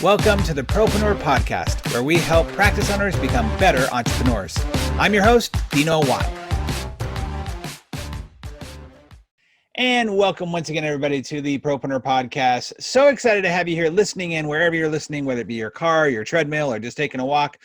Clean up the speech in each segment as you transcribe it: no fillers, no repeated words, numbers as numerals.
Welcome to the Propreneur Podcast, where we help practice owners become better entrepreneurs. I'm your host, Dino Watt. And welcome once again, everybody, to the Propreneur Podcast. So excited to have you here listening in wherever you're listening, whether it be your car, your treadmill, or just taking a walk.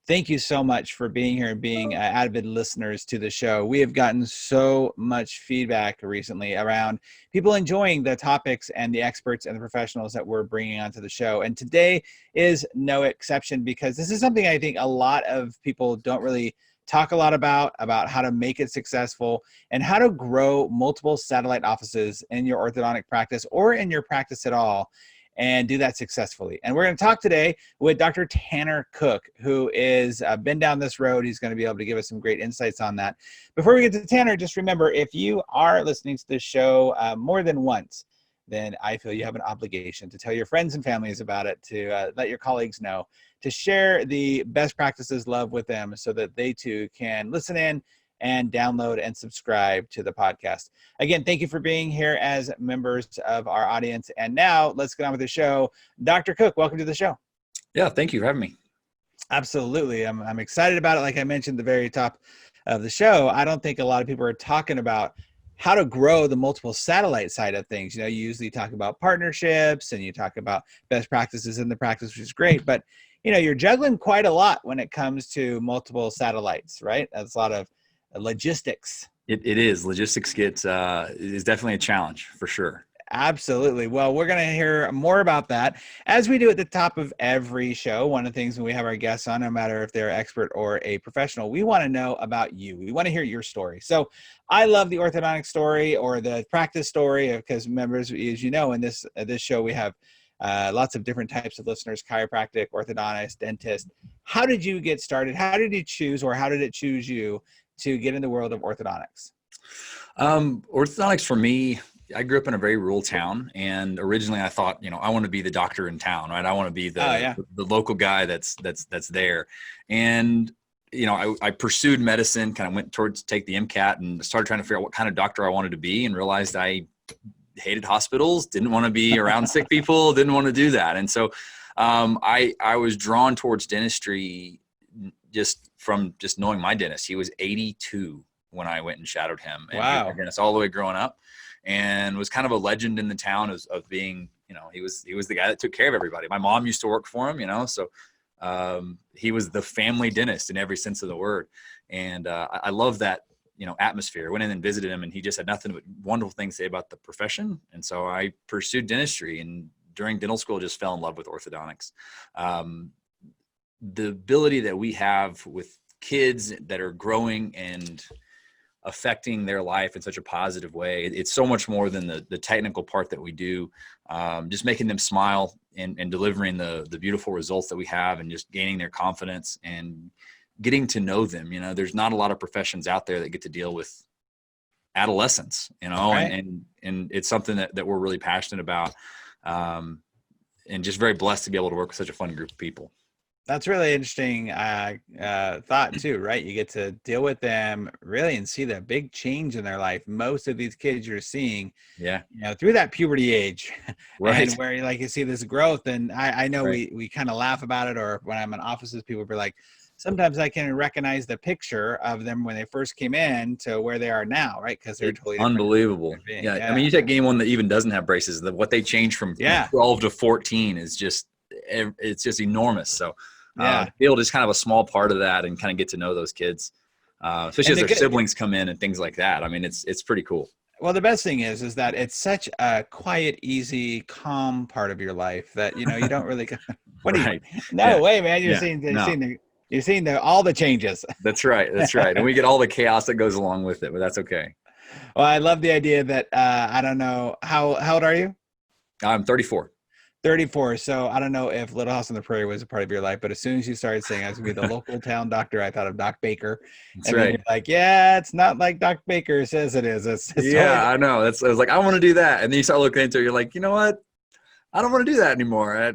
Thank you so much for being here and being avid listeners to the show. We have gotten so much feedback recently around people enjoying the topics and the experts and the professionals that we're bringing onto the show. And today is no exception, because this is something I think a lot of people don't really talk a lot about how to make it successful and how to grow multiple satellite offices in your orthodontic practice or in your practice at all, and do that successfully. And we're going to talk today with Dr. Tanner Cook, who is been down this road. He's going to be able to give us some great insights on that. Before we get to Tanner, just remember, if you are listening to this show more than once, then I feel you have an obligation to tell your friends and families about it, to let your colleagues know, to share the best practices love with them so that they too can listen in and download and subscribe to the podcast. Again, thank you for being here as members of our audience. And now let's get on with the show. Dr. Cook, welcome to the show. Yeah, thank you for having me. Absolutely. I'm excited about it. Like I mentioned at the very top of the show, I don't think a lot of people are talking about how to grow the multiple satellite side of things. You know, you usually talk about partnerships and you talk about best practices in the practice, which is great. But, you know, you're juggling quite a lot when it comes to multiple satellites, right? That's a lot of logistics. It is. Logistics is definitely a challenge for sure. Absolutely. Well, we're going to hear more about that as we do at the top of every show. One of the things when we have our guests on, no matter if they're an expert or a professional, we want to know about you. We want to hear your story. So I love the orthodontic story or the practice story, because members, as you know, in this show, we have lots of different types of listeners: chiropractic, orthodontist, dentist. How did you get started? How did you choose, or how did it choose you to get in the world of orthodontics? Orthodontics for me, I grew up in a very rural town, and originally I thought, I want to be the doctor in town, right? I want to be the local guy that's there. And, I pursued medicine, kind of went towards take the MCAT and started trying to figure out what kind of doctor I wanted to be, and realized I hated hospitals, didn't want to be around sick people, didn't want to do that. And so I was drawn towards dentistry just from knowing my dentist. He was 82 when I went and shadowed him. And wow. He was my dentist all the way growing up, and was kind of a legend in the town of being, he was the guy that took care of everybody. My mom used to work for him, so he was the family dentist in every sense of the word. And I love that, atmosphere. I went in and visited him, and he just had nothing but wonderful things to say about the profession. And so I pursued dentistry, and during dental school, just fell in love with orthodontics. The ability that we have with kids that are growing and affecting their life in such a positive way. It's so much more than the technical part that we do. Just making them smile and delivering the beautiful results that we have, and just gaining their confidence and getting to know them. There's not a lot of professions out there that get to deal with adolescents, Right. and it's something that we're really passionate about. And just very blessed to be able to work with such a fun group of people. That's really interesting thought too, right? You get to deal with them really and see the big change in their life. Most of these kids you're seeing, through that puberty age, right? And where you see this growth. And I know right. we kind of laugh about it, or when I'm in offices, people be like, sometimes I can recognize the picture of them when they first came in to where they are now, right? Because they're totally different. Unbelievable. Yeah. I mean, you take anyone that even doesn't have braces, what they change from 12 to 14 is it's just enormous. So be able to just kind of a small part of that and kind of get to know those kids, especially as their siblings come in and things like that. I mean, it's pretty cool. Well, the best thing is that it's such a quiet, easy, calm part of your life that, you don't really, way, man. You're seeing all the changes. That's right. And we get all the chaos that goes along with it, but that's okay. Well, I love the idea that, I don't know, how old are you? I'm 34. 34. So I don't know if Little House on the Prairie was a part of your life, but as soon as you started saying I was going to be the local town doctor, I thought of Doc Baker. That's and right. Then you're like, it's not like Doc Baker says it is. It's totally I know. I was like, I want to do that. And then you start looking into it. You're like, you know what? I don't want to do that anymore.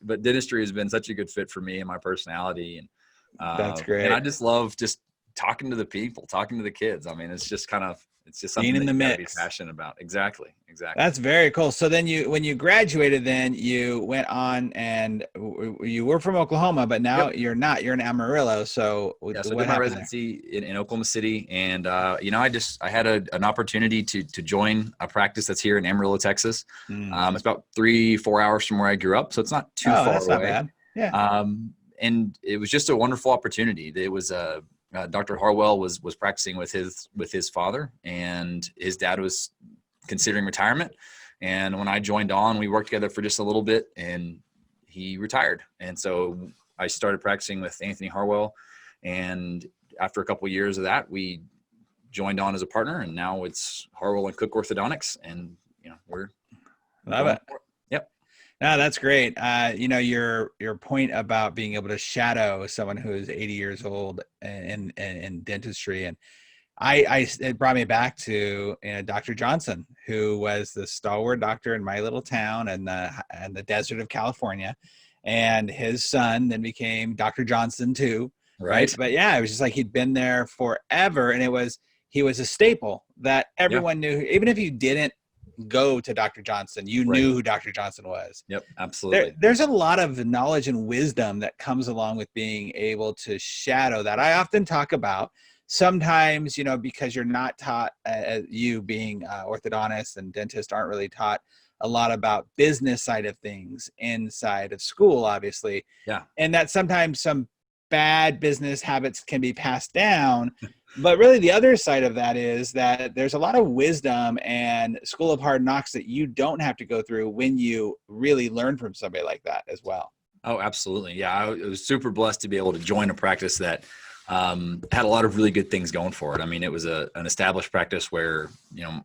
But dentistry has been such a good fit for me and my personality. And that's great. And I just love just talking to the people, talking to the kids. I mean, it's it's just being something in that the you got to be mix. passionate about. Exactly. That's very cool. So then when you graduated, then you went on and you were from Oklahoma, but now you're not. You're in Amarillo. So Yeah, so I what did my happened there? residency in Oklahoma City, and I had an opportunity to join a practice that's here in Amarillo, Texas. It's about 3-4 hours from where I grew up, so it's not too far That's away. not bad. Yeah. And it was just a wonderful opportunity. It was Dr. Harwell was practicing with his father, and his dad was considering retirement. And when I joined on, we worked together for just a little bit, and he retired. And so I started practicing with Anthony Harwell. And after a couple of years of that, we joined on as a partner, and now it's Harwell Cook Orthodontics, and we're love it. Yep. No, that's great. Your point about being able to shadow someone who is 80 years old in dentistry, and it brought me back to Dr. Johnson, who was the stalwart doctor in my little town in the desert of California, and his son then became Dr. Johnson too. Right. But yeah, it was just like he'd been there forever, and he was a staple that everyone knew, even if you didn't go to Dr. Johnson, you knew who Dr. Johnson was. Yep, absolutely. There's a lot of knowledge and wisdom that comes along with being able to shadow that. I often talk about sometimes, because you're not taught, you being orthodontist and dentist aren't really taught a lot about business side of things inside of school, obviously. Yeah. And that sometimes some bad business habits can be passed down. But really the other side of that is that there's a lot of wisdom and school of hard knocks that you don't have to go through when you really learn from somebody like that as well. Oh, absolutely. Yeah. I was super blessed to be able to join a practice that had a lot of really good things going for it. I mean, it was an established practice where,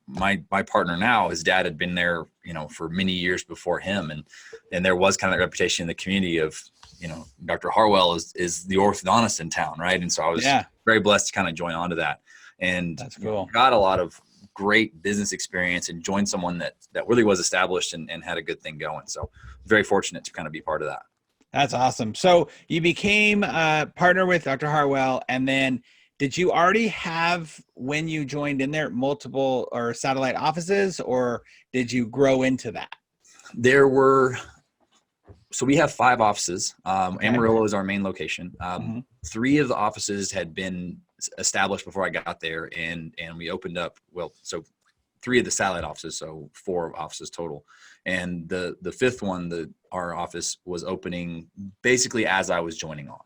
my partner now, his dad had been there, for many years before him. And there was kind of that reputation in the community of, Dr. Harwell is the orthodontist in town. Right. And so I was very blessed to kind of join onto that. And that's cool. Got a lot of great business experience and joined someone that really was established and had a good thing going. So very fortunate to kind of be part of that. That's awesome. So you became a partner with Dr. Harwell, and then did you already have, when you joined in there, multiple or satellite offices, or did you grow into that? So we have 5 offices. Amarillo is our main location. 3 of the offices had been established before I got there, and we opened up, so 3 of the satellite offices, so 4 offices total. And the 5th one, our office was opening basically as I was joining on.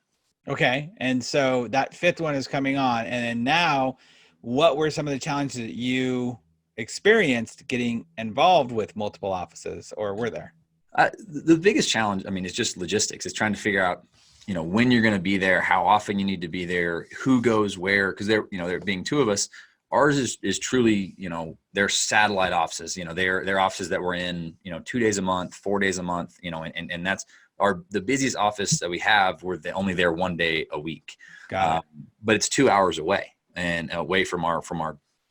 Okay. And so that 5th one is coming on. And then now, what were some of the challenges that you experienced getting involved with multiple offices, or were there? The biggest challenge, is just logistics. It's trying to figure out, when you're going to be there, how often you need to be there, who goes where, because there being 2 of us. Ours is truly, they're satellite offices. They're offices that we're in, 2 days a month, 4 days a month, and that's the busiest office that we have. We're only there 1 day a week. Got it. But it's 2 hours away and away from our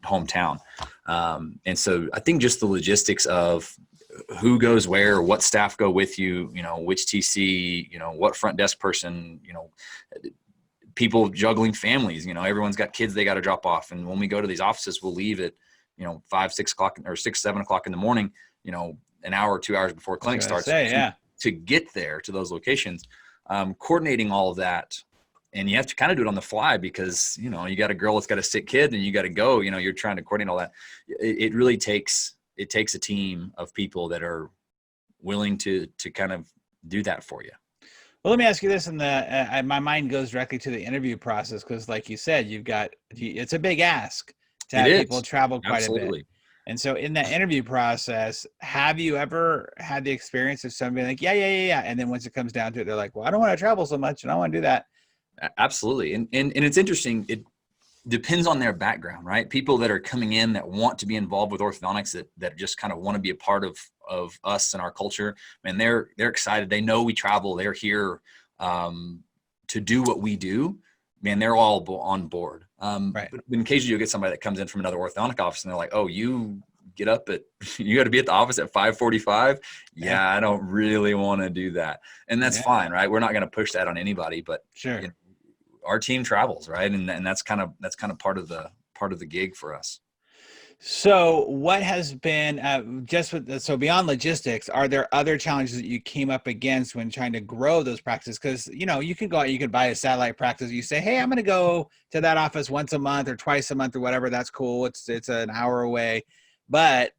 hometown. And so I think just the logistics of who goes where, what staff go with you, which TC, what front desk person, people juggling families, everyone's got kids they got to drop off. And when we go to these offices, we'll leave at, 5, 6 o'clock or 6, 7 o'clock in the morning, an hour or 2 hours before clinic starts to get there to those locations, coordinating all of that. And you have to kind of do it on the fly because, you got a girl that's got a sick kid and you got to go, you're trying to coordinate all that. It really takes a team of people that are willing to kind of do that for you. Well, let me ask you this, and my mind goes directly to the interview process because, like you said, it's a big ask to have people travel quite a bit. And so, in that interview process, have you ever had the experience of somebody like, yeah, and then once it comes down to it, they're like, well, I don't want to travel so much, and I want to do that. Absolutely, and it's interesting. It depends on their background, right? People that are coming in that want to be involved with orthodontics, that just kind of want to be a part of us and our culture, and they're excited. They know we travel. They're here to do what we do. Man, they're all on board. Right. But occasionally you'll get somebody that comes in from another orthodontic office and they're like, oh, you get up you got to be at the office at 5:45. Yeah, I don't really want to do that. And that's fine, right? We're not going to push that on anybody, but sure. Our team travels, right? And that's kind of part of the gig for us. So what has been so beyond logistics, are there other challenges that you came up against when trying to grow those practices? Because, you can go out, you could buy a satellite practice. You say, hey, I'm going to go to that office once a month or twice a month or whatever. That's cool. It's an hour away, but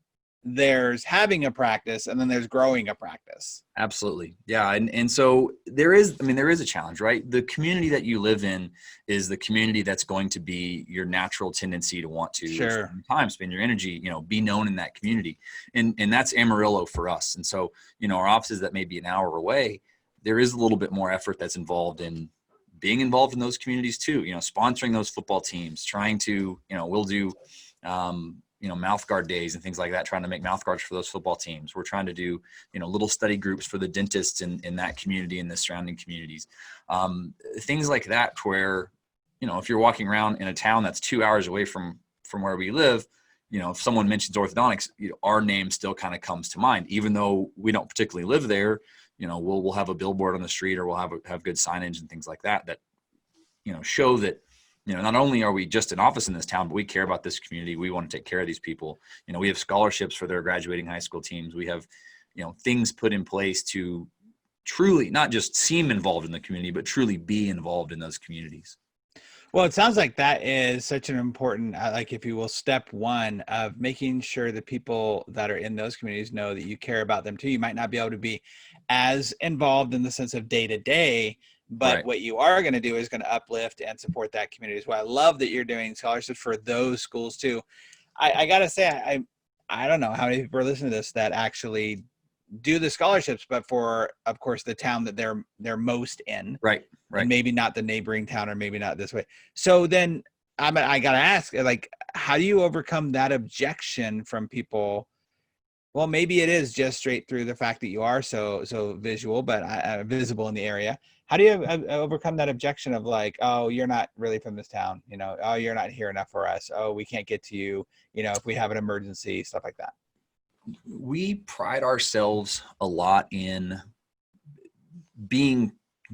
there's having a practice and then there's growing a practice. Absolutely. Yeah. And so there is a challenge, right? The community that you live in is the community that's going to be your natural tendency to want to spend time, spend your energy, be known in that community. And that's Amarillo for us. And so, our offices that may be an hour away, there is a little bit more effort that's involved in being involved in those communities too, sponsoring those football teams, trying to, we'll do, mouth guard days and things like that, trying to make mouth guards for those football teams. We're trying to do, little study groups for the dentists in that community and the surrounding communities. Things like that where, if you're walking around in a town that's 2 hours away from where we live, if someone mentions orthodontics, our name still kind of comes to mind, even though we don't particularly live there. We'll have a billboard on the street, or we'll have good signage and things like that, show that, not only are we just an office in this town, but we care about this community. We want to take care of these people. We have scholarships for their graduating high school teams. We have, things put in place to truly not just seem involved in the community, but truly be involved in those communities. Well, it sounds like that is such an important, like, if you will, step one of making sure the people that are in those communities know that you care about them too. You might not be able to be as involved in the sense of day to day, but right. What you are going to do is going to uplift and support that community as well. I love that you're doing scholarships for those schools too. I got to say, I don't know how many people are listening to this that actually do the scholarships, but for, of course, the town that they're most in. Right. And maybe not the neighboring town, or maybe not this way. So then I got to ask, like, how do you overcome that objection from people? Well, maybe it is just straight through the fact that you are so visual, but visible in the area. How do you overcome that objection of like, oh, you're not really from this town, oh, you're not here enough for us. Oh, we can't get to you, if we have an emergency, stuff like that. We pride ourselves a lot in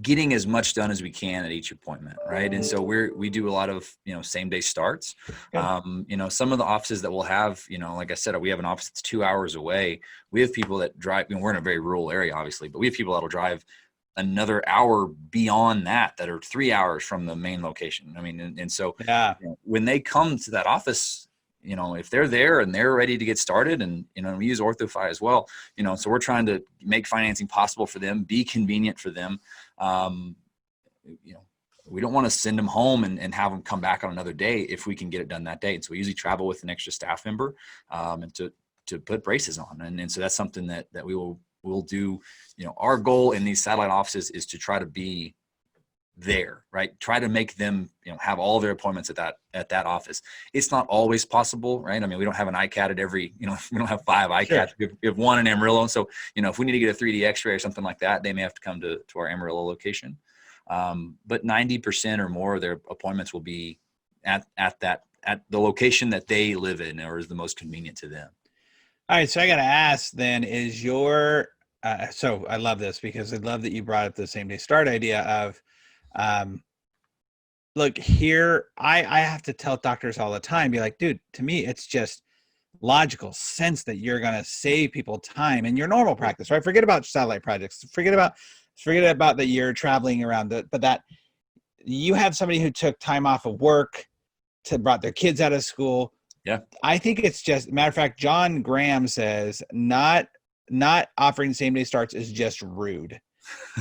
getting as much done as we can at each appointment, right? And so we do a lot of, same day starts. Some of the offices that we'll have, like I said, we have an office that's 2 hours away. We have people that drive, we're in a very rural area, obviously, but we have people that'll drive another hour beyond that are 3 hours from the main location. I mean, and so when they come to that office, if they're there and they're ready to get started, and, we use OrthoFi as well, so we're trying to make financing possible for them, be convenient for them. We don't want to send them home and have them come back on another day if we can get it done that day. And so we usually travel with an extra staff member, and to put braces on. And so that's something that we'll do. Our goal in these satellite offices is to try to be there, right? Try to make them, have all their appointments at that office. It's not always possible, right? I mean, we don't have an iCAD at every, we don't have 5 iCADs. Sure. We have 1 in Amarillo. So, if we need to get a 3D x-ray or something like that, they may have to come to our Amarillo location. But 90% or more of their appointments will be at the location that they live in, or is the most convenient to them. All right. So I got to ask then, is your, so I love this because I love that you brought up the same day start idea of, look here, I have to tell doctors all the time, be like, dude, to me, it's just logical sense that you're going to save people time in your normal practice, right? Forget about satellite projects. Forget about that you're traveling around, but that you have somebody who took time off of work brought their kids out of school. Yeah. I think it's just, matter of fact, John Graham says not offering same day starts is just rude.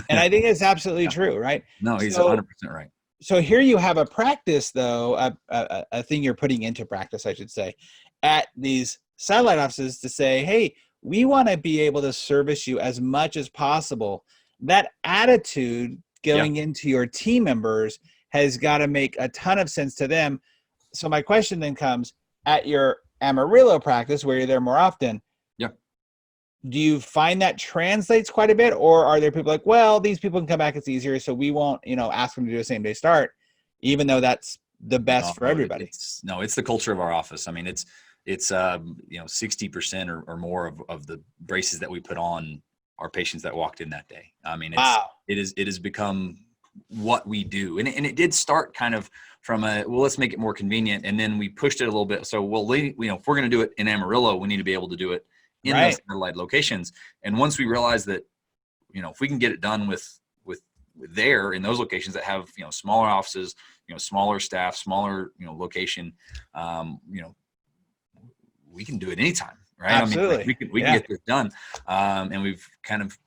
And I think it's absolutely true, right? No, he's 100% right. So here you have a practice, though, a thing you're putting into practice, I should say, at these satellite offices to say, hey, we want to be able to service you as much as possible. That attitude going into your team members has got to make a ton of sense to them. So my question then comes, at your Amarillo practice, where you're there more often, do you find that translates quite a bit, or are there people like, well, these people can come back, it's easier, so we won't, ask them to do a same day start, even though that's the best for everybody? It's the culture of our office. I mean, it's 60% or more of the braces that we put on are patients that walked in that day. I mean, it has become what we do. And it did start kind of from let's make it more convenient. And then we pushed it a little bit. So, if we're going to do it in Amarillo, we need to be able to do it in those satellite locations. And once we realized that, if we can get it done with there in those locations that have, smaller offices, smaller staff, smaller, location, we can do it anytime. Right. Absolutely. I mean, we can get this done. And we've kind of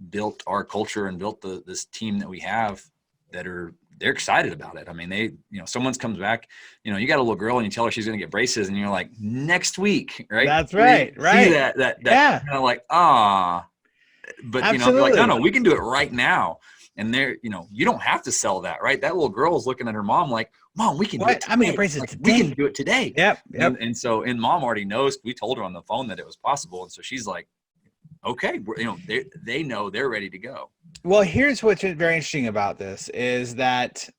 built our culture and built this team that we have they're excited about it. I mean, someone comes back, you got a little girl and you tell her she's going to get braces and you're like, next week, right? That's right. See that kind of like, but Absolutely. They're like, no, we can do it right now. And you don't have to sell that, right? That little girl is looking at her mom like, Mom, we can do it today. How many braces today? We can do it today. Yep. And Mom already knows, we told her on the phone that it was possible. And so she's like, okay, they know they're ready to go. Well, here's what's very interesting about this is that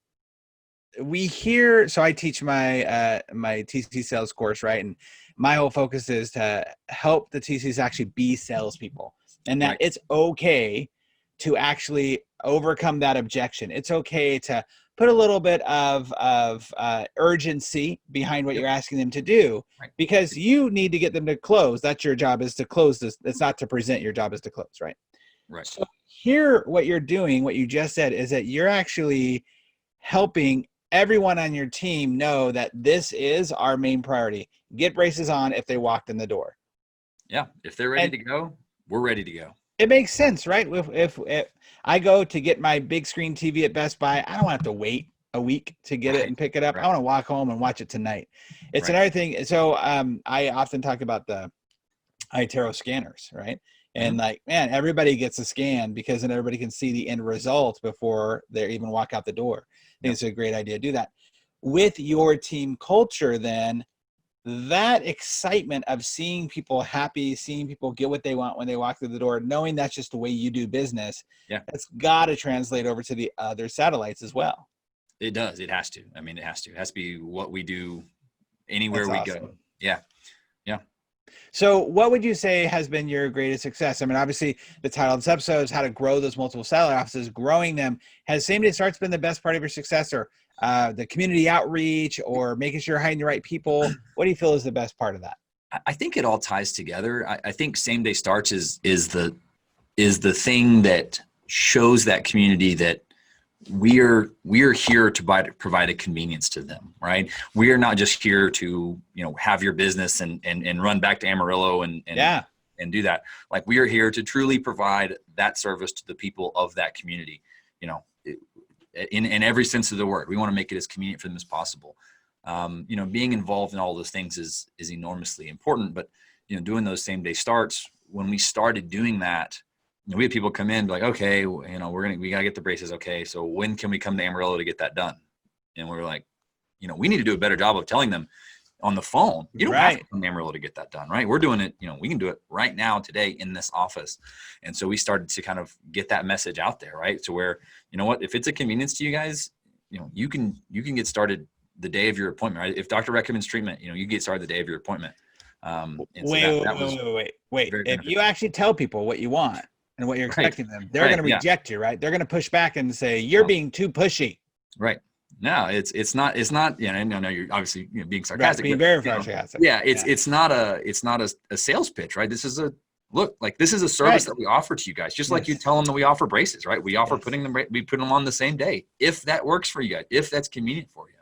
we hear, so I teach my TC sales course, right? And my whole focus is to help the TCs actually be salespeople, and that it's okay to actually overcome that objection. It's okay to put a little bit of urgency behind what you're asking them to do, because you need to get them to close. That's your job, is to close this. It's not to present. Your job is to close, right? Right. So here, what you're doing, what you just said, is that you're actually helping everyone on your team know that this is our main priority. Get braces on if they walked in the door. Yeah. If they're ready to go, we're ready to go. It makes sense, right? If I go to get my big screen TV at Best Buy, I don't have to wait a week to get it and pick it up. I want to walk home and watch it tonight. It's another thing. So I often talk about the iTero scanners, right? And like, man, everybody gets a scan because then everybody can see the end result before they even walk out the door. I think it's a great idea to do that. With your team culture, then, that excitement of seeing people happy, seeing people get what they want when they walk through the door, knowing that's just the way you do business, that's got to translate over to the other satellites as well. It does. It has to. I mean, it has to. It has to be what we do anywhere we go. Yeah. Yeah. So what would you say has been your greatest success? I mean, obviously the title of this episode is how to grow those multiple satellite offices. Growing them, has Same Day Starts been the best part of your success, or the community outreach, or making sure you're hiring the right people? What do you feel is the best part of that? I think it all ties together. I think Same Day Starts is the thing that shows that community that we're here to provide a convenience to them, right? We are not just here to, have your business and run back to Amarillo and do that. Like, we are here to truly provide that service to the people of that community, in every sense of the word. We want to make it as convenient for them as possible. Being involved in all those things is enormously important, but, doing those Same Day Starts, when we started doing that, we had people come in like, okay, we got to get the braces. Okay. So when can we come to Amarillo to get that done? And we were like, we need to do a better job of telling them on the phone. You don't have to come to Amarillo to get that done, right? We're doing it, we can do it right now today in this office. And so we started to kind of get that message out there, right? So where, if it's a convenience to you guys, you can get started the day of your appointment, right? If doctor recommends treatment, you get started the day of your appointment. Wait. If you actually tell people what you want and what you're expecting them, they're going to reject you, right? They're going to push back and say, you're being too pushy. Right. No, it's not, no, you're obviously being sarcastic. Being very sarcastic. It's not a sales pitch, right? This is a service that we offer to you guys, just like you tell them that we offer braces, right? We offer we put them on the same day, if that works for you guys, if that's convenient for you.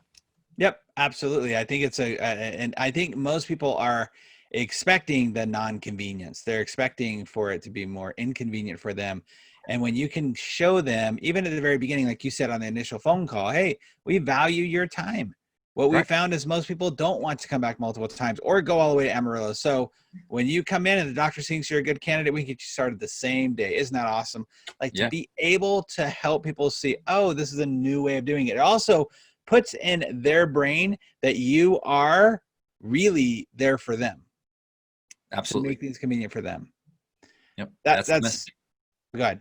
Yep, absolutely. I think and I think most people are expecting the non-convenience. They're expecting for it to be more inconvenient for them. And when you can show them, even at the very beginning, like you said on the initial phone call, hey, we value your time. What we found is most people don't want to come back multiple times or go all the way to Amarillo. So when you come in and the doctor thinks you're a good candidate, we can get you started the same day. Isn't that awesome? To be able to help people see, oh, this is a new way of doing it. It also puts in their brain that you are really there for them. Absolutely. To make things convenient for them. Yep. That's the message. Go ahead.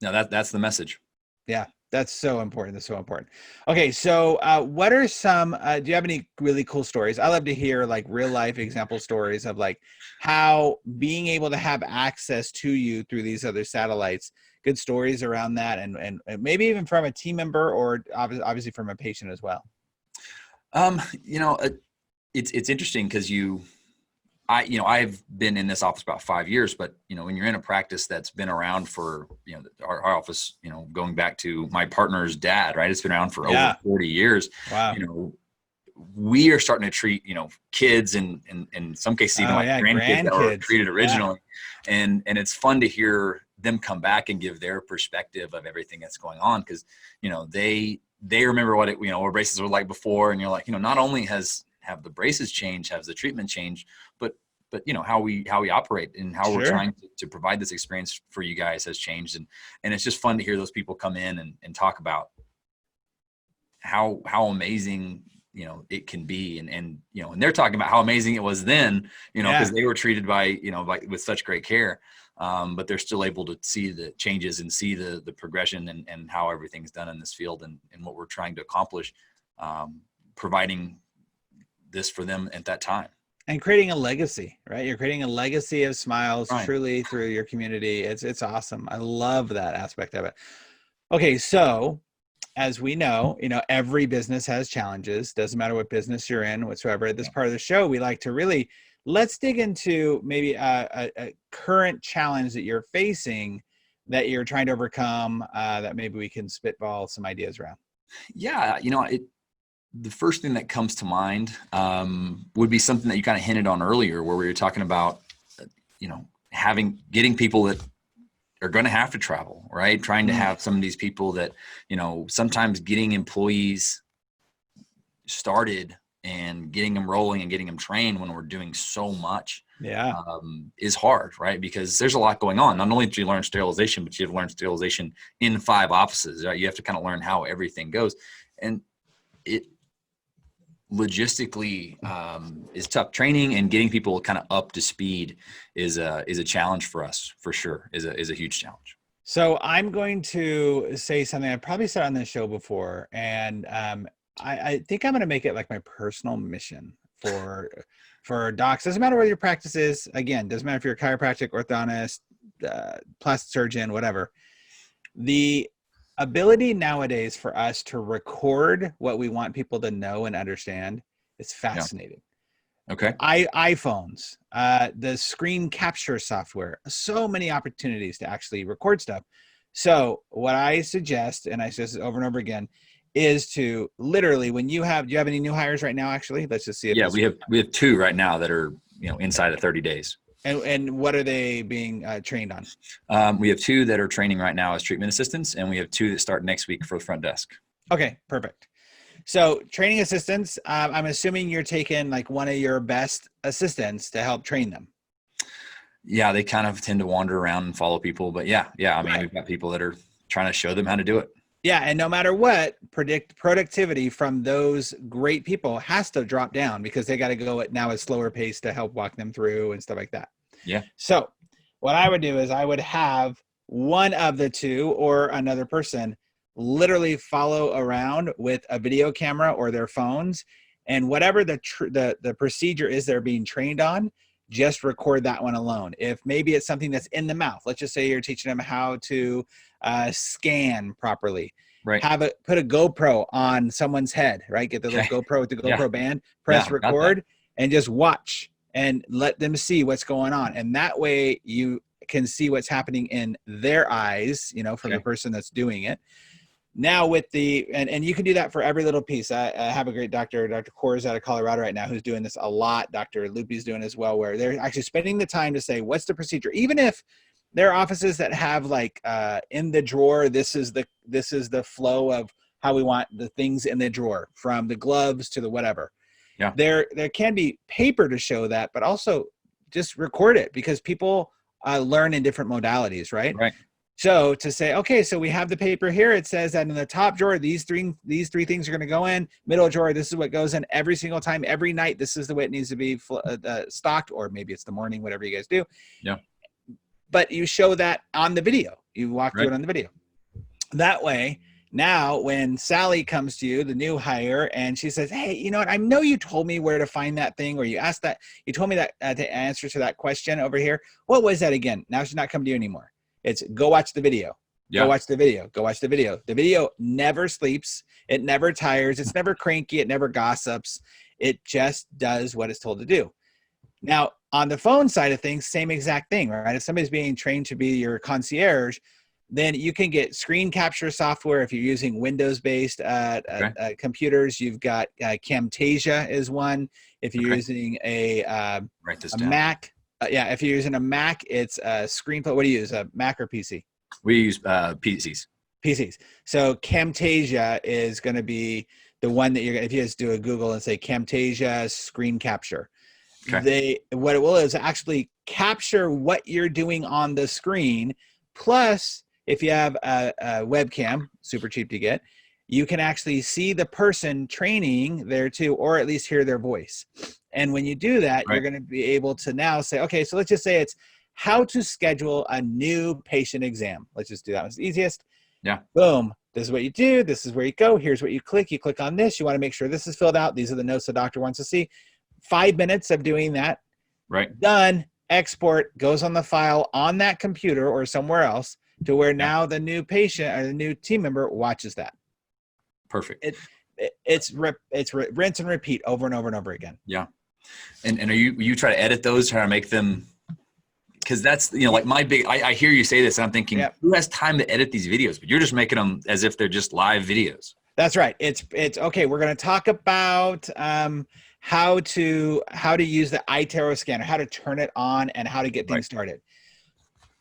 No, that's the message. Yeah, that's so important. That's so important. Okay, so what are some, do you have any really cool stories? I love to hear like real life example stories of like how being able to have access to you through these other satellites good stories around that, and maybe even from a team member or obviously from a patient as well? You know, it's interesting because I've been in this office about 5 years, but you know, when you're in a practice that's been around for, you know, our office, you know, going back to my partner's dad, right? It's been around for over 40 years. Wow. You know, we are starting to treat, you know, kids and in some cases even grandkids that were treated originally. And it's fun to hear them come back and give their perspective of everything that's going on. Cause you know, they remember what what braces were like before. And you're like, you know, not only have the braces changed, has the treatment changed, but you know, how we operate and how we're trying to provide this experience for you guys has changed. And it's just fun to hear those people come in and talk about how amazing, you know, it can be. And, you know, and they're talking about how amazing it was then, you know, because they were treated by, you know, like with such great care. But they're still able to see the changes and see the progression and how everything's done in this field and what we're trying to accomplish, providing this for them at that time. And creating a legacy, right? You're creating a legacy of smiles truly through your community. It's awesome. I love that aspect of it. Okay. So as we know, you know, every business has challenges. Doesn't matter what business you're in whatsoever. At this part of the show, we like to really, let's dig into maybe a current challenge that you're facing that you're trying to overcome, that maybe we can spitball some ideas around. Yeah. You know, the first thing that comes to mind would be something that you kind of hinted on earlier, where we were talking about, you know, getting people that are going to have to travel, right? Trying to have some of these people that, you know, sometimes getting employees started and getting them rolling and getting them trained when we're doing so much is hard, right? Because there's a lot going on. Not only do you learn sterilization, but you have to learn sterilization in 5 offices, right? You have to kind of learn how everything goes. And it logistically is tough. Training and getting people kind of up to speed is a challenge for us, for sure, is a huge challenge. So I'm going to say something I've probably said on this show before, and I think I'm going to make it like my personal mission for docs. Doesn't matter what your practice is. Again, doesn't matter if you're a chiropractic, orthodontist, plastic surgeon, whatever. The ability nowadays for us to record what we want people to know and understand is fascinating. Okay. iPhones, the screen capture software, so many opportunities to actually record stuff. So what I suggest, and I suggest it over and over again, is to literally, when do you have any new hires right now? Actually, let's just see. If we have 2 right now that are, you know, inside of 30 days. And what are they being trained on? We have 2 that are training right now as treatment assistants, and we have 2 that start next week for the front desk. Okay, perfect. So training assistants, I'm assuming you're taking like one of your best assistants to help train them. Yeah, they kind of tend to wander around and follow people, but yeah. I mean, we've got people that are trying to show them how to do it. Yeah, and no matter what, productivity from those great people has to drop down because they got to go at now a slower pace to help walk them through and stuff like that. Yeah. So what I would do is I would have one of the 2 or another person literally follow around with a video camera or their phones, and whatever the procedure is they're being trained on, just record that one alone. If maybe it's something that's in the mouth, let's just say you're teaching them how to scan properly. Right. Put a GoPro on someone's head, right? Get the little GoPro with the GoPro band, press record, and just watch and let them see what's going on. And that way you can see what's happening in their eyes, you know, from the person that's doing it. Now with and you can do that for every little piece. I have a great doctor, Dr. Kors out of Colorado right now, who's doing this a lot. Dr. Loopy's doing as well, where they're actually spending the time to say, what's the procedure? Even if there are offices that have like in the drawer, this is the flow of how we want the things in the drawer, from the gloves to the whatever. Yeah. There can be paper to show that, but also just record it, because people learn in different modalities, right? Right. So to say, okay, so we have the paper here. It says that in the top drawer, these three things are going to go in. Middle drawer, this is what goes in every single time, every night. This is the way it needs to be stocked, or maybe it's the morning, whatever you guys do. Yeah. But you show that on the video. You walk through it on the video. That way, now when Sally comes to you, the new hire, and she says, hey, you know what? I know you told me where to find that thing, or you asked that, you told me that the answer to that question over here. What was that again? Now she's not coming to you anymore. It's go watch the video. Go watch the video. Go watch the video. The video never sleeps. It never tires. It's never cranky. It never gossips. It just does what it's told to do. Now, on the phone side of things, same exact thing, right? If somebody's being trained to be your concierge, then you can get screen capture software if you're using Windows-based computers. You've got Camtasia is one. If you're using a Mac, if you're using a Mac, it's a ScreenFlow. What do you use, a Mac or PC? We use PCs. PCs. So Camtasia is going to be the one that if you just do a Google and say Camtasia screen capture. Okay. What it will is actually capture what you're doing on the screen. Plus, if you have a webcam, super cheap to get, you can actually see the person training there too, or at least hear their voice. And when you do that, you're going to be able to now say, okay, so let's just say it's how to schedule a new patient exam. Let's just do that. It's the easiest. Yeah. Boom. This is what you do. This is where you go. Here's what you click. You click on this. You want to make sure this is filled out. These are the notes the doctor wants to see. 5 minutes of doing that. Right. Done. Export, goes on the file on that computer or somewhere else to where now the new patient or the new team member watches that. Perfect. It's rinse and repeat over and over and over again. Yeah. And are you try to edit those, try to make them, because that's, like my big, I hear you say this and I'm thinking, who has time to edit these videos? But you're just making them as if they're just live videos. That's right. It's okay. We're going to talk about how to use the iTero scanner, how to turn it on, and how to get things started.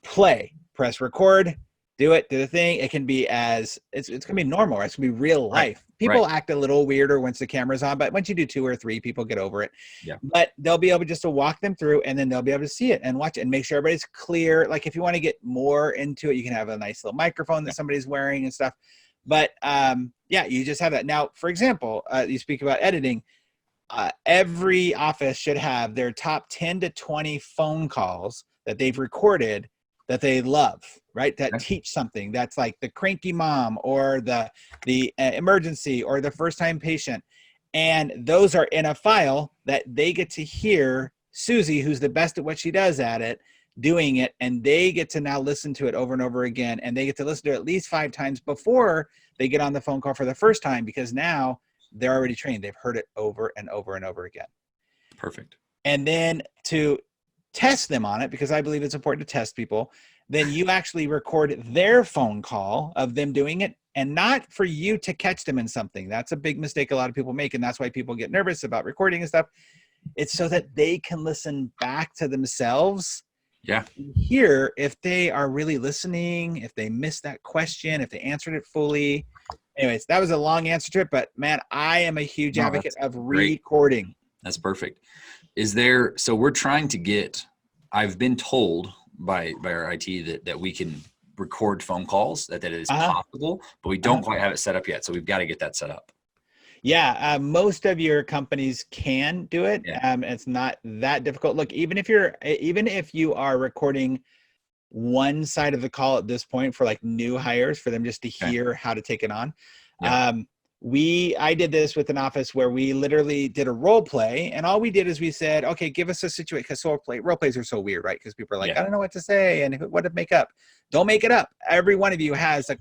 Play, press record, do the thing. It can be it's going to be normal. Right? It's going to be real life. People act a little weirder once the camera's on, but once you do 2 or 3, people get over it. Yeah. But they'll be able just to walk them through, and then they'll be able to see it and watch it and make sure everybody's clear. Like if you want to get more into it, you can have a nice little microphone that somebody's wearing and stuff. But you just have that. Now, for example, you speak about editing. Every office should have their top 10 to 20 phone calls that they've recorded that they love, right? That teach something. That's like the cranky mom or the emergency or the first time patient. And those are in a file that they get to hear Susie, who's the best at what she does at it, doing it. And they get to now listen to it over and over again. And they get to listen to it at least 5 times before they get on the phone call for the first time, because now they're already trained. They've heard it over and over and over again. Perfect. And then to test them on it, because I believe it's important to test people, then you actually record their phone call of them doing it, and not for you to catch them in something. That's a big mistake a lot of people make, and that's why people get nervous about recording and stuff. It's so that they can listen back to themselves. Yeah. Hear if they are really listening, if they missed that question, if they answered it fully. Anyways, that was a long answer to it, but man, I am a huge advocate of recording. Great. That's perfect. So we're trying to get, I've been told by our IT that we can record phone calls, that it is possible, but we don't quite have it set up yet. So we've got to get that set up. Yeah. Most of your companies can do it. Yeah. It's not that difficult. Look, even if you are recording one side of the call at this point for like new hires, for them just to hear how to take it on. Yeah. I did this with an office where we literally did a role play, and all we did is we said, okay, give us a situation, because role plays are so weird, right? Because people are like, I don't know what to say, and what to make up. Don't make it up. Every one of you has a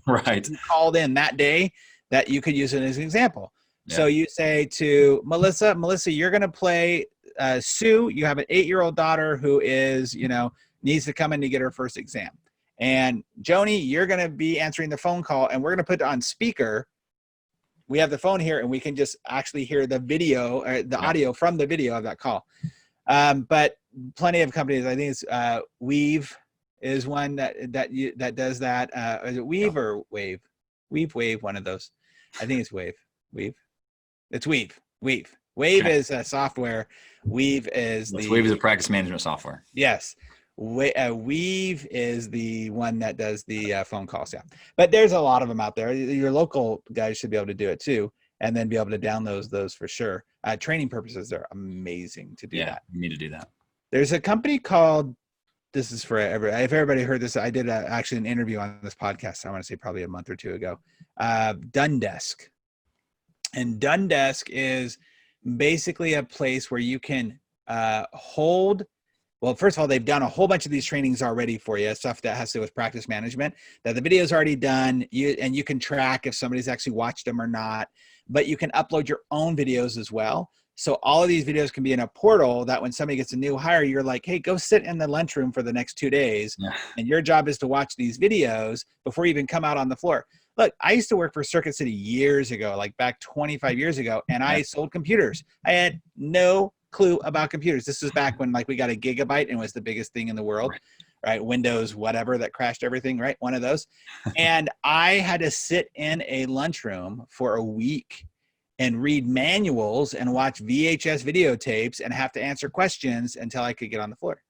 called in that day that you could use it as an example. Yeah. So you say to Melissa, you're going to play Sue. You have an 8-year-old daughter who is, needs to come in to get her first exam. And Joni, you're going to be answering the phone call, and we're going to put it on speaker. We have the phone here, and we can just actually hear the video, or the audio from the video of that call. But plenty of companies, I think it's Weave is one that does that. Is it Weave or Wave? Wave, one of those. I think it's Wave. It's Weave. Wave is a software. Weave is Wave is a practice management software. Yes. Weave is the one that does the phone calls. Yeah. But there's a lot of them out there. Your local guys should be able to do it too, and then be able to download those for sure. Training purposes, they're amazing to do that. Yeah, you need to do that. There's a company called, this is for everybody. If everybody heard this, I did actually an interview on this podcast, I want to say probably a month or 2 ago, Dundesk. And Dundesk is basically a place where you can hold Well, first of all, they've done a whole bunch of these trainings already for you, stuff that has to do with practice management, that the video is already done. And you can track if somebody's actually watched them or not, but you can upload your own videos as well. So all of these videos can be in a portal that when somebody gets a new hire, you're like, hey, go sit in the lunchroom for the next 2 days. Yeah. And your job is to watch these videos before you even come out on the floor. Look, I used to work for Circuit City years ago, like back 25 years ago, and I sold computers. I had no clue about computers. This was back when like we got a gigabyte and was the biggest thing in the world, right? Windows, whatever, that crashed everything, right? One of those. And I had to sit in a lunchroom for a week and read manuals and watch VHS videotapes and have to answer questions until I could get on the floor.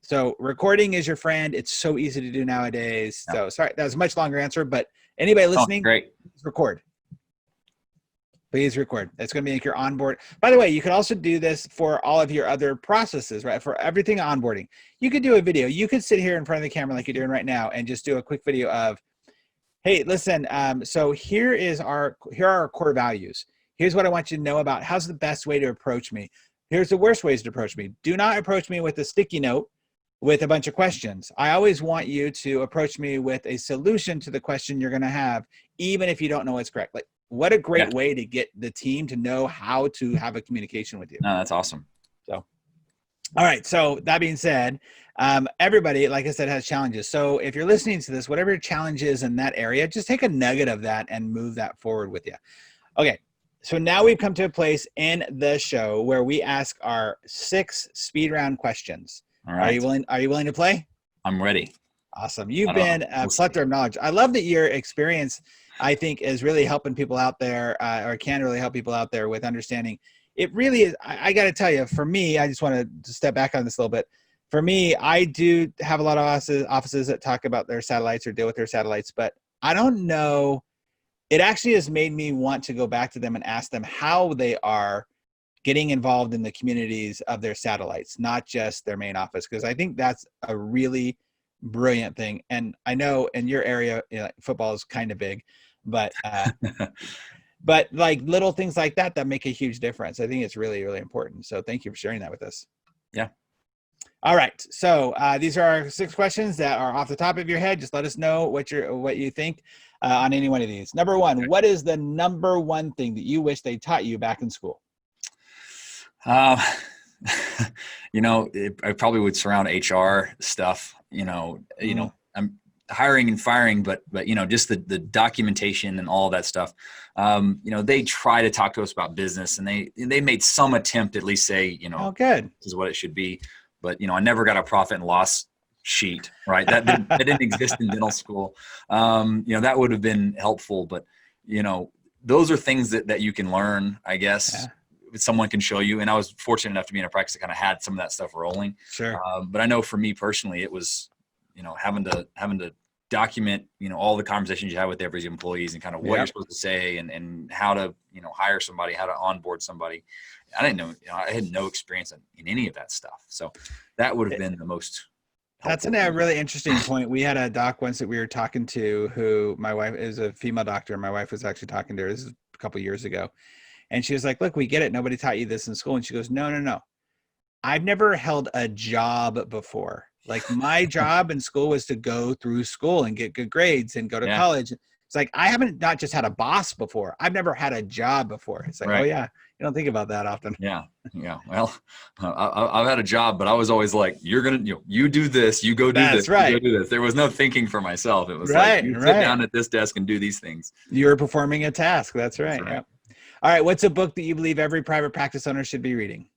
So recording is your friend. It's so easy to do nowadays. Yeah. So sorry, that was a much longer answer, but anybody listening, great. Record. Please record. That's going to make your onboard. By the way, you could also do this for all of your other processes, right? For everything onboarding. You could do a video. You could sit here in front of the camera like you're doing right now and just do a quick video of, hey, listen, so here are our core values. Here's what I want you to know about. How's the best way to approach me? Here's the worst ways to approach me. Do not approach me with a sticky note with a bunch of questions. I always want you to approach me with a solution to the question you're going to have, even if you don't know what's correct. Like, what a great way to get the team to know how to have a communication with you. No, that's awesome. So, all right. So that being said, everybody, like I said, has challenges. So if you're listening to this, whatever your challenge is in that area, just take a nugget of that and move that forward with you. Okay. So now we've come to a place in the show where we ask our 6 speed round questions. All right. Are you willing to play? I'm ready. Awesome. You've been a plethora of knowledge. I love that your experience, I think, is really helping people out there, or can really help people out there with understanding. It really is. I got to tell you, for me, I just want to step back on this a little bit. For me, I do have a lot of offices that talk about their satellites or deal with their satellites, but I don't know. It actually has made me want to go back to them and ask them how they are getting involved in the communities of their satellites, not just their main office, because I think that's a really brilliant thing. And I know in your area, football is kind of big, but but like little things like that make a huge difference. I think it's really, really important. So thank you for sharing that with us. Yeah. All right. So these are our 6 questions that are off the top of your head. Just let us know what you think on any one of these. Number 1, what is the number 1 thing that you wish they taught you back in school? I probably would surround HR stuff, I'm hiring and firing, but just the documentation and all that stuff. They try to talk to us about business, and they made some attempt to at least say, oh, good. This is what it should be. But, I never got a profit and loss sheet, right? That didn't exist in dental school. That would have been helpful, but, those are things that you can learn, I guess. Yeah. Someone can show you. And I was fortunate enough to be in a practice that kind of had some of that stuff rolling. Sure. But I know for me personally, it was, having to document, all the conversations you have with every employees and kind of what you're supposed to say and how to, hire somebody, how to onboard somebody. I didn't know, I had no experience in any of that stuff. So that would have been the most helpful. That's a really interesting point. We had a doc once that we were talking to who my wife is a female doctor. My wife was actually talking to her. This is a couple of years ago. And she was like, look, we get it. Nobody taught you this in school. And she goes, no. I've never held a job before. Like my job in school was to go through school and get good grades and go to college. It's like, I haven't not just had a boss before. I've never had a job before. It's like, oh yeah, you don't think about that often. Yeah. Well, I've had a job, but I was always like, you're going to, you do this, you go do this, you go do this. There was no thinking for myself. It was like, you sit down at this desk and do these things. You're performing a task. That's right. Yeah. All right. What's a book that you believe every private practice owner should be reading?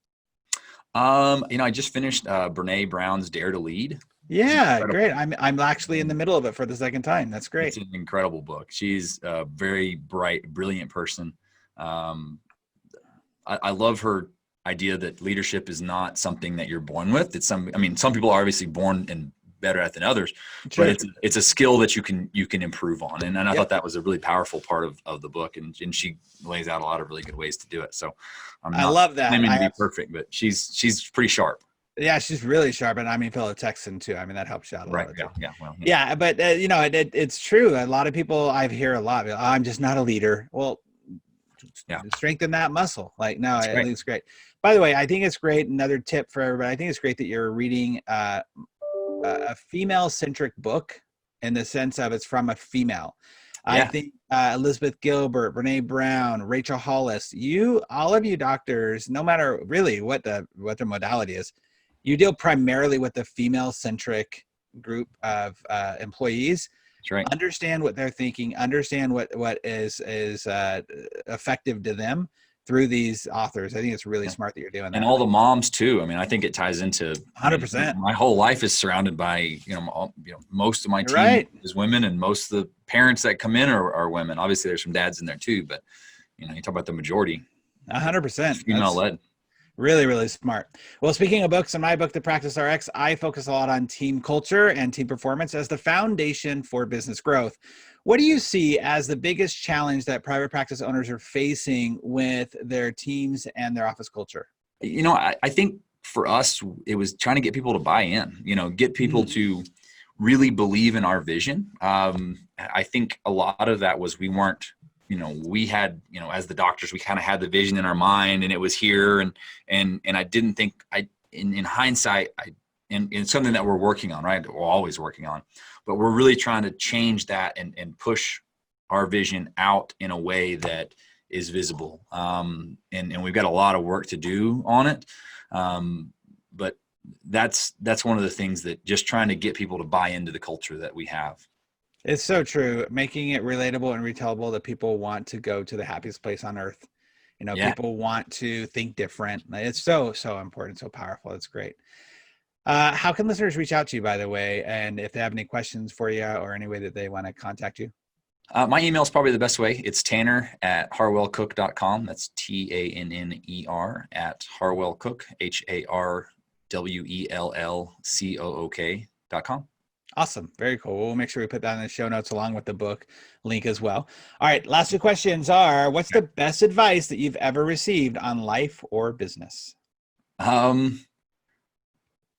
I just finished Brene Brown's Dare to Lead. Yeah, great. I'm actually in the middle of it for the second time. That's great. It's an incredible book. She's a very bright, brilliant person. I love her idea that leadership is not something that you're born with. It's some people are obviously born and better at than others, but it's a skill that you can improve on. And I thought that was a really powerful part of the book. And she lays out a lot of really good ways to do it. So I love that. I mean, to be perfect, but she's pretty sharp. Yeah, she's really sharp. And fellow Texan too. That helps you out a lot. Yeah. But it's true. A lot of people, I hear a lot, I'm just not a leader. Well, strengthen that muscle. Like, no, I think it's great. By the way, I think it's great. Another tip for everybody. I think it's great that you're reading a female centric book in the sense of it's from a female. I think Elizabeth Gilbert, Brene Brown, Rachel Hollis, all of you doctors, no matter really what their modality is, you deal primarily with the female centric group of employees. That's right. Understand what they're thinking, understand what is effective to them through these authors. I think it's really smart that you're doing that. And all the moms too. I mean, I think it ties into 100%. My whole life is surrounded by, most of my team is women, and most of the parents that come in are women. Obviously there's some dads in there too, but you talk about the majority. 100%. Female led. Really, really smart. Well, speaking of books, in my book, The Practice RX, I focus a lot on team culture and team performance as the foundation for business growth. What do you see as the biggest challenge that private practice owners are facing with their teams and their office culture? I think for us, it was trying to get people to buy in, get people to really believe in our vision. I think a lot of that was we weren't, we had, as the doctors, we kind of had the vision in our mind, and it was here. And I didn't think in hindsight, and something that we're working on, right? We're always working on, but we're really trying to change that and push our vision out in a way that is visible. And we've got a lot of work to do on it. But that's one of the things that just trying to get people to buy into the culture that we have. It's so true. Making it relatable and retellable that people want to go to the happiest place on earth. People want to think different. It's so, so important, so powerful. It's great. How can listeners reach out to you, by the way? And if they have any questions for you or any way that they want to contact you? My email is probably the best way. It's tanner@harwellcook.com. That's TANNER at harwellcook, HARWELLCOOK.com. Awesome. Very cool. We'll make sure we put that in the show notes along with the book link as well. All right. Last two questions are, what's the best advice that you've ever received on life or business?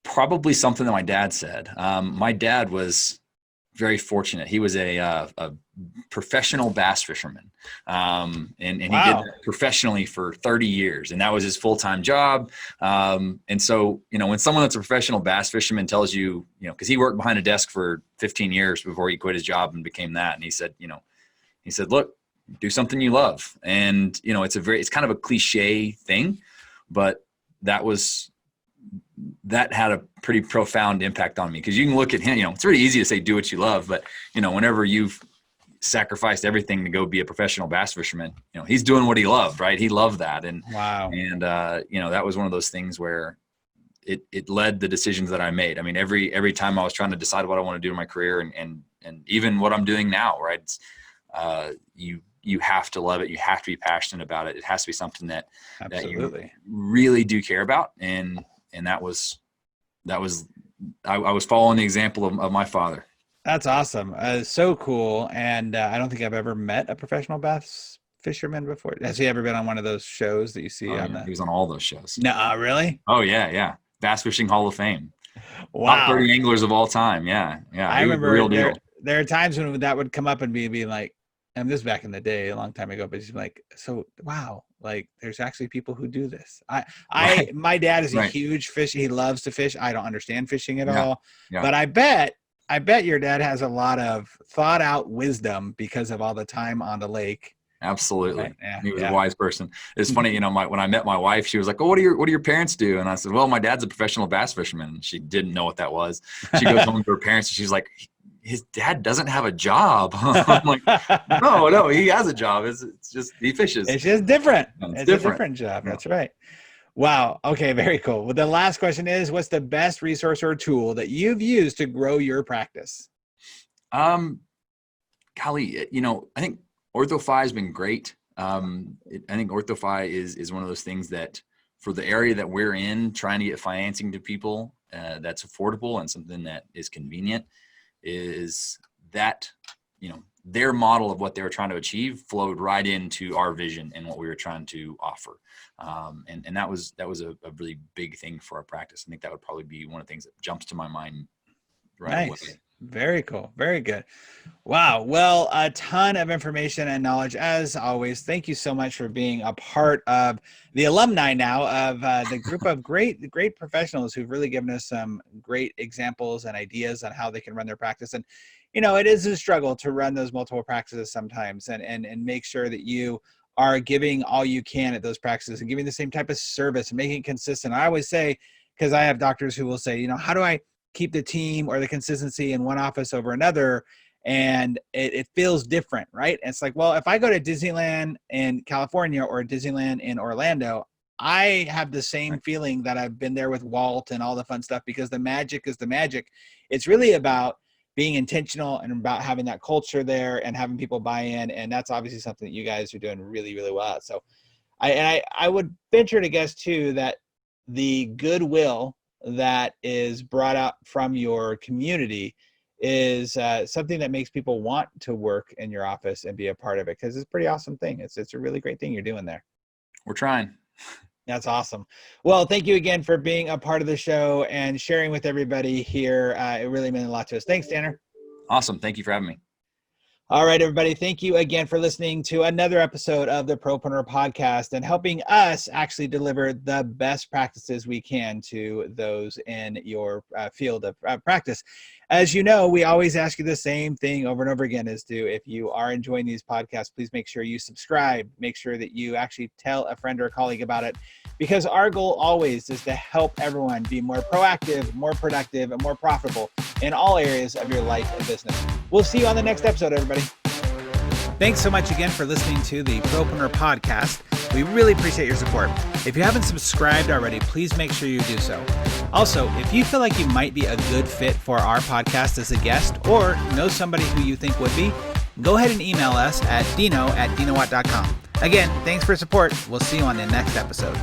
Probably something that my dad said. My dad was very fortunate. He was a professional bass fisherman. And he did that professionally for 30 years, and that was his full-time job. And so, when someone that's a professional bass fisherman tells you, cause he worked behind a desk for 15 years before he quit his job and became that. And he said, look, do something you love. And, it's kind of a cliche thing, but that had a pretty profound impact on me. Cause you can look at him, it's really easy to say, do what you love, but whenever you've sacrificed everything to go be a professional bass fisherman, he's doing what he loved, right? He loved that. And, that was one of those things where it led the decisions that I made. I mean, every time I was trying to decide what I want to do in my career and even what I'm doing now, right? It's, you have to love it. You have to be passionate about it. It has to be something that you really do care about. And I was following the example of my father. That's awesome. So cool. And I don't think I've ever met a professional bass fisherman before. Has he ever been on one of those shows that you see? He was on all those shows. No, really? Oh yeah. Bass Fishing Hall of Fame. Wow. Top 30 anglers of all time. Yeah. I remember real deal. There are times when that would come up and be like, and this back in the day, a long time ago, but he's like, so wow, like there's actually people who do this. My dad is a huge fisher. He loves to fish. I don't understand fishing at all, but I bet your dad has a lot of thought out wisdom because of all the time on the lake. Absolutely. Right? Yeah, he was a wise person. It's funny, when I met my wife, she was like, "Oh, what do your parents do?" And I said, "Well, my dad's a professional bass fisherman." She didn't know what that was. She goes home to her parents and she's like, "His dad doesn't have a job." I'm like, no, he has a job. It's just, he fishes. It's just different. It's a different job. That's right. Wow. Okay. Very cool. Well, the last question is, what's the best resource or tool that you've used to grow your practice? Golly, I think OrthoFi has been great. I think OrthoFi is one of those things that for the area that we're in, trying to get financing to people that's affordable and something that is convenient, is that, their model of what they were trying to achieve flowed right into our vision and what we were trying to offer. And that was a really big thing for our practice. I think that would probably be one of the things that jumps to my mind right away. Very cool. Very good. Wow. Well, a ton of information and knowledge as always. Thank you so much for being a part of the alumni now of the group of great professionals who've really given us some great examples and ideas on how they can run their practice. And, it is a struggle to run those multiple practices sometimes and make sure that you are giving all you can at those practices and giving the same type of service and making it consistent. I always say, because I have doctors who will say, how do I keep the team or the consistency in one office over another? And it feels different, right? And it's like, well, if I go to Disneyland in California or Disneyland in Orlando, I have the same feeling that I've been there with Walt and all the fun stuff, because the magic is the magic. It's really about being intentional and about having that culture there and having people buy in. And that's obviously something that you guys are doing really, really well. So I would venture to guess too, that the goodwill that is brought out from your community is something that makes people want to work in your office and be a part of it, because it's a pretty awesome thing. It's a really great thing you're doing there. We're trying. That's awesome. Well, thank you again for being a part of the show and sharing with everybody here. It really meant a lot to us. Thanks, Tanner. Awesome. Thank you for having me. All right, everybody. Thank you again for listening to another episode of the Propreneur Podcast and helping us actually deliver the best practices we can to those in your field of practice. As you know, we always ask you the same thing over and over again, is if you are enjoying these podcasts, please make sure you subscribe. Make sure that you actually tell a friend or a colleague about it, because our goal always is to help everyone be more proactive, more productive, and more profitable in all areas of your life and business. We'll see you on the next episode, everybody. Thanks so much again for listening to the Propreneur Podcast. We really appreciate your support. If you haven't subscribed already, please make sure you do so. Also, if you feel like you might be a good fit for our podcast as a guest, or know somebody who you think would be, go ahead and email us at dino@dinowatt.com. Again, thanks for support. We'll see you on the next episode.